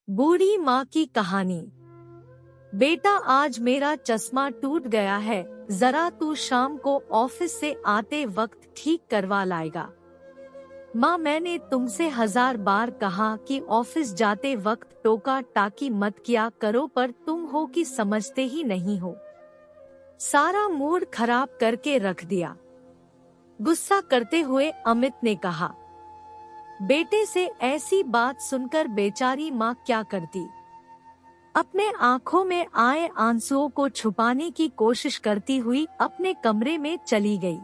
बूढ़ी माँ की कहानी। बेटा, आज मेरा चश्मा टूट गया है, जरा तू शाम को ऑफिस से आते वक्त ठीक करवा लाएगा। माँ, मैंने तुमसे 1000 बार कहा कि ऑफिस जाते वक्त टोका टाकी मत किया करो, पर तुम हो कि समझते ही नहीं हो। सारा मूड खराब करके रख दिया। गुस्सा करते हुए अमित ने कहा। बेटे से ऐसी बात सुनकर बेचारी माँ क्या करती। अपने आंखों में आए आंसुओं को छुपाने की कोशिश करती हुई अपने कमरे में चली गई।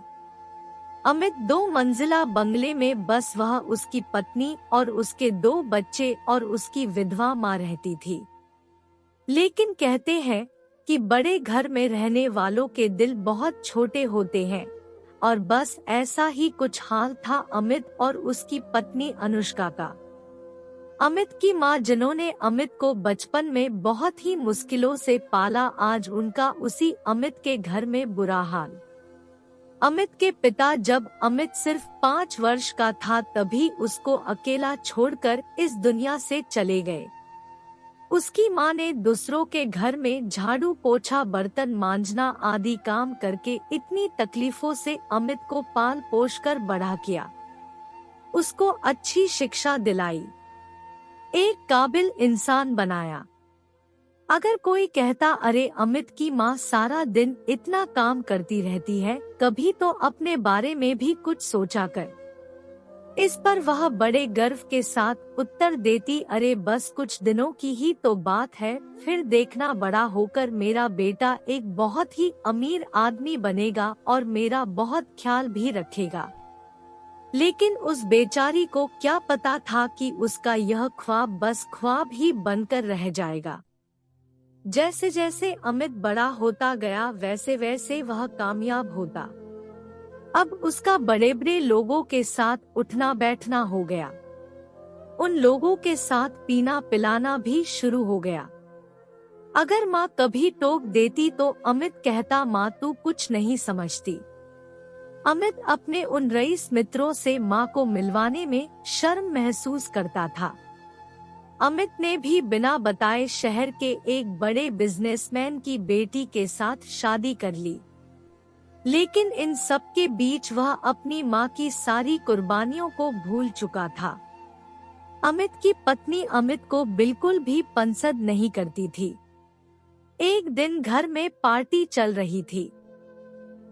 अमित 2 मंजिला बंगले में बस वह, उसकी पत्नी और उसके 2 बच्चे और उसकी विधवा माँ रहती थी। लेकिन कहते हैं कि बड़े घर में रहने वालों के दिल बहुत छोटे होते हैं, और बस ऐसा ही कुछ हाल था अमित और उसकी पत्नी अनुष्का का। अमित की माँ, जिन्होंने अमित को बचपन में बहुत ही मुश्किलों से पाला, आज उनका उसी अमित के घर में बुरा हाल। अमित के पिता जब अमित सिर्फ 5 वर्ष का था तभी उसको अकेला छोड़कर इस दुनिया से चले गए। उसकी माँ ने दूसरों के घर में झाड़ू पोछा बर्तन मांजना आदि काम करके इतनी तकलीफों से अमित को पाल पोष कर बड़ा किया। उसको अच्छी शिक्षा दिलाई, एक काबिल इंसान बनाया। अगर कोई कहता, अरे अमित की माँ सारा दिन इतना काम करती रहती है, कभी तो अपने बारे में भी कुछ सोचा कर। इस पर वह बड़े गर्व के साथ उत्तर देती, अरे बस कुछ दिनों की ही तो बात है, फिर देखना बड़ा होकर मेरा बेटा एक बहुत ही अमीर आदमी बनेगा और मेरा बहुत ख्याल भी रखेगा। लेकिन उस बेचारी को क्या पता था कि उसका यह ख्वाब बस ख्वाब ही बनकर रह जाएगा। जैसे जैसे अमित बड़ा होता गया वैसे वैसे वह कामयाब होता। अब उसका बड़े बड़े लोगों के साथ उठना बैठना हो गया। उन लोगों के साथ पीना पिलाना भी शुरू हो गया। अगर माँ कभी टोक देती तो अमित कहता, माँ तू कुछ नहीं समझती। अमित अपने उन रईस मित्रों से माँ को मिलवाने में शर्म महसूस करता था। अमित ने भी बिना बताए शहर के एक बड़े बिजनेसमैन की बेटी के साथ शादी कर ली। लेकिन इन सब के बीच वह अपनी माँ की सारी कुर्बानियों को भूल चुका था। अमित की पत्नी अमित को बिल्कुल भी पसंद नहीं करती थी। एक दिन घर में पार्टी चल रही थी।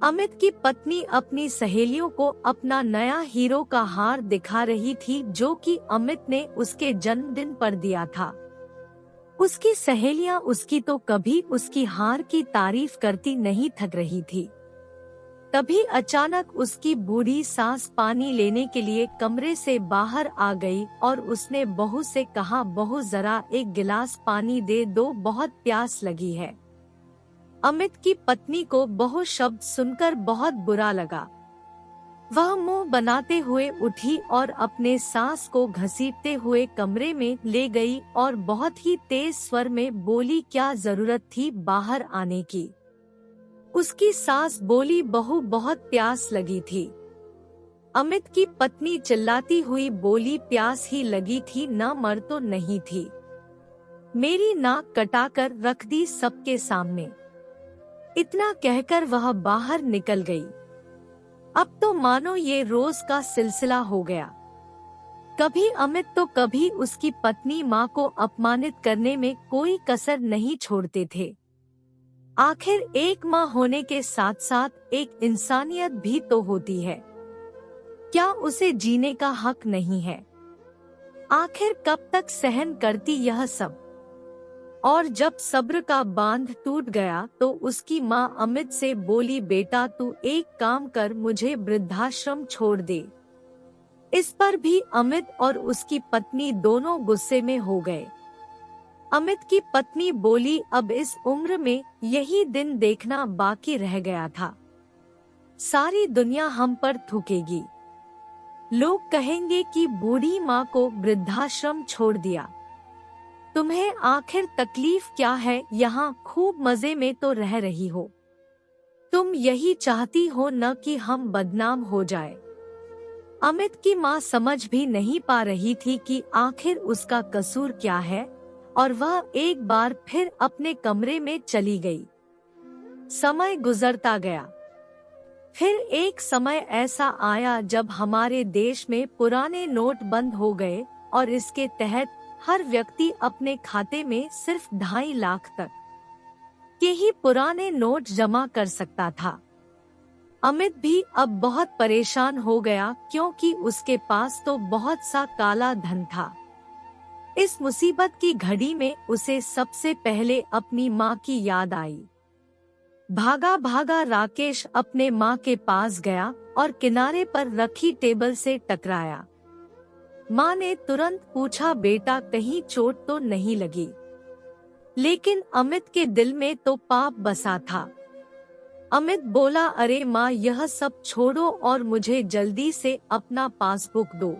अमित की पत्नी अपनी सहेलियों को अपना नया हीरो का हार दिखा रही थी, जो कि अमित ने उसके जन्मदिन पर दिया था। उसकी सहेलियां उसकी तो कभी उसकी हार की तारीफ करती नहीं थक रही थी। तभी अचानक उसकी बूढ़ी सास पानी लेने के लिए कमरे से बाहर आ गई और उसने बहू से कहा, बहू जरा एक गिलास पानी दे दो, बहुत प्यास लगी है। अमित की पत्नी को बहू शब्द सुनकर बहुत बुरा लगा। वह मुंह बनाते हुए उठी और अपने सास को घसीटते हुए कमरे में ले गई और बहुत ही तेज स्वर में बोली, क्या जरूरत थी बाहर आने की। उसकी सास बोली, बहू बहुत प्यास लगी थी। अमित की पत्नी चिल्लाती हुई बोली, प्यास ही लगी थी ना, मर तो नहीं थी। मेरी नाक कटाकर रख दी सबके सामने। इतना कहकर वह बाहर निकल गई। अब तो मानो ये रोज का सिलसिला हो गया। कभी अमित तो कभी उसकी पत्नी माँ को अपमानित करने में कोई कसर नहीं छोड़ते थे। आखिर एक माँ होने के साथ साथ एक इंसानियत भी तो होती है। क्या उसे जीने का हक नहीं है? आखिर कब तक सहन करती यह सब? और जब सब्र का बांध टूट गया तो उसकी माँ अमित से बोली, बेटा तू एक काम कर, मुझे वृद्धाश्रम छोड़ दे। इस पर भी अमित और उसकी पत्नी दोनों गुस्से में हो गए। अमित की पत्नी बोली, अब इस उम्र में यही दिन देखना बाकी रह गया था। सारी दुनिया हम पर थूकेगी। लोग कहेंगे कि बूढ़ी माँ को वृद्धाश्रम छोड़ दिया। तुम्हें आखिर तकलीफ क्या है? यहाँ खूब मजे में तो रह रही हो। तुम यही चाहती हो न कि हम बदनाम हो जाए। अमित की माँ समझ भी नहीं पा रही थी कि आखिर उसका कसूर क्या है। और वह एक बार फिर अपने कमरे में चली गई। समय गुजरता गया। फिर एक समय ऐसा आया जब हमारे देश में पुराने नोट बंद हो गए और इसके तहत हर व्यक्ति अपने खाते में सिर्फ 2.5 लाख तक के ही पुराने नोट जमा कर सकता था। अमित भी अब बहुत परेशान हो गया क्योंकि उसके पास तो बहुत सा काला धन था। इस मुसीबत की घड़ी में उसे सबसे पहले अपनी माँ की याद आई। भागा भागा राकेश अपने माँ के पास गया और किनारे पर रखी टेबल से टकराया। माँ ने तुरंत पूछा, बेटा कहीं चोट तो नहीं लगी? लेकिन अमित के दिल में तो पाप बसा था। अमित बोला, अरे माँ यह सब छोड़ो और मुझे जल्दी से अपना पासबुक दो।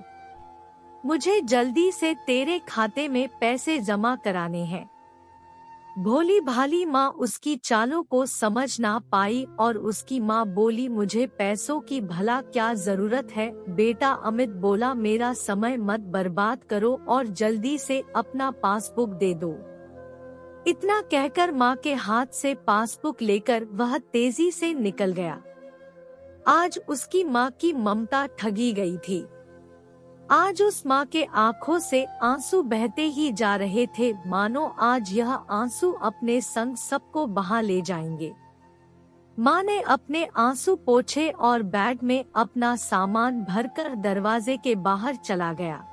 मुझे जल्दी से तेरे खाते में पैसे जमा कराने हैं। भोली भाली माँ उसकी चालों को समझ ना पाई और उसकी माँ बोली, मुझे पैसों की भला क्या जरूरत है बेटा। अमित बोला, मेरा समय मत बर्बाद करो और जल्दी से अपना पासबुक दे दो। इतना कहकर माँ के हाथ से पासबुक लेकर वह तेजी से निकल गया। आज उसकी माँ की ममता ठगी गई थी। आज उस माँ के आंखों से आंसू बहते ही जा रहे थे, मानो आज यह आंसू अपने संग सबको बहा ले जाएंगे। माँ ने अपने आंसू पोंछे और बैग में अपना सामान भरकर दरवाजे के बाहर चला गया।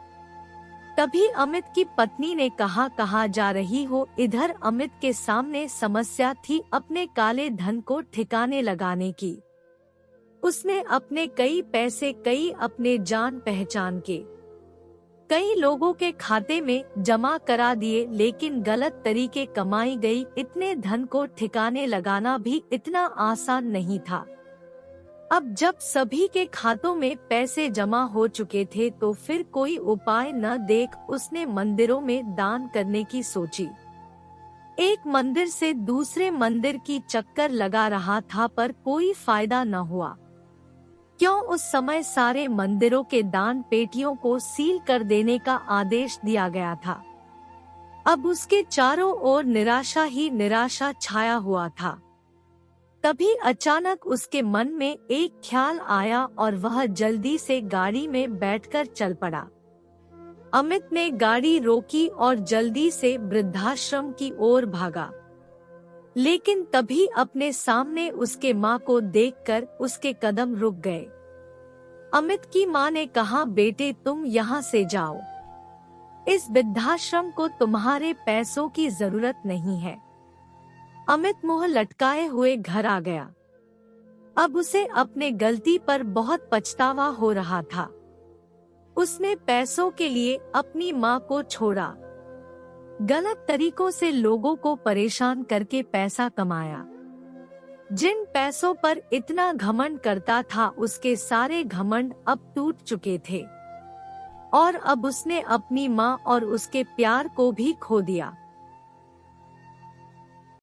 तभी अमित की पत्नी ने कहा, कहाँ जा रही हो? इधर अमित के सामने समस्या थी अपने काले धन को ठिकाने लगाने की। उसने अपने कई पैसे, कई अपने जान पहचान के कई लोगों के खाते में जमा करा दिए, लेकिन गलत तरीके कमाई गई इतने धन को ठिकाने लगाना भी इतना आसान नहीं था। अब जब सभी के खातों में पैसे जमा हो चुके थे तो फिर कोई उपाय न देख उसने मंदिरों में दान करने की सोची। एक मंदिर से दूसरे मंदिर की चक्कर लगा रहा था पर कोई फायदा न हुआ। क्यों उस समय सारे मंदिरों के दान पेटियों को सील कर देने का आदेश दिया गया था। अब उसके चारों ओर निराशा ही निराशा छाया हुआ था। तभी अचानक उसके मन में एक ख्याल आया और वह जल्दी से गाड़ी में बैठकर चल पड़ा। अमित ने गाड़ी रोकी और जल्दी से वृद्धाश्रम की ओर भागा, लेकिन तभी अपने सामने उसके माँ को देखकर उसके कदम रुक गए। अमित की माँ ने कहा, बेटे तुम यहाँ से जाओ, इस वृद्धाश्रम को तुम्हारे पैसों की जरूरत नहीं है। अमित मुंह लटकाए हुए घर आ गया। अब उसे अपने गलती पर बहुत पछतावा हो रहा था। उसने पैसों के लिए अपनी माँ को छोड़ा, गलत तरीकों से लोगों को परेशान करके पैसा कमाया। जिन पैसों पर इतना घमंड करता था उसके सारे घमंड अब टूट चुके थे और अब उसने अपनी माँ और उसके प्यार को भी खो दिया।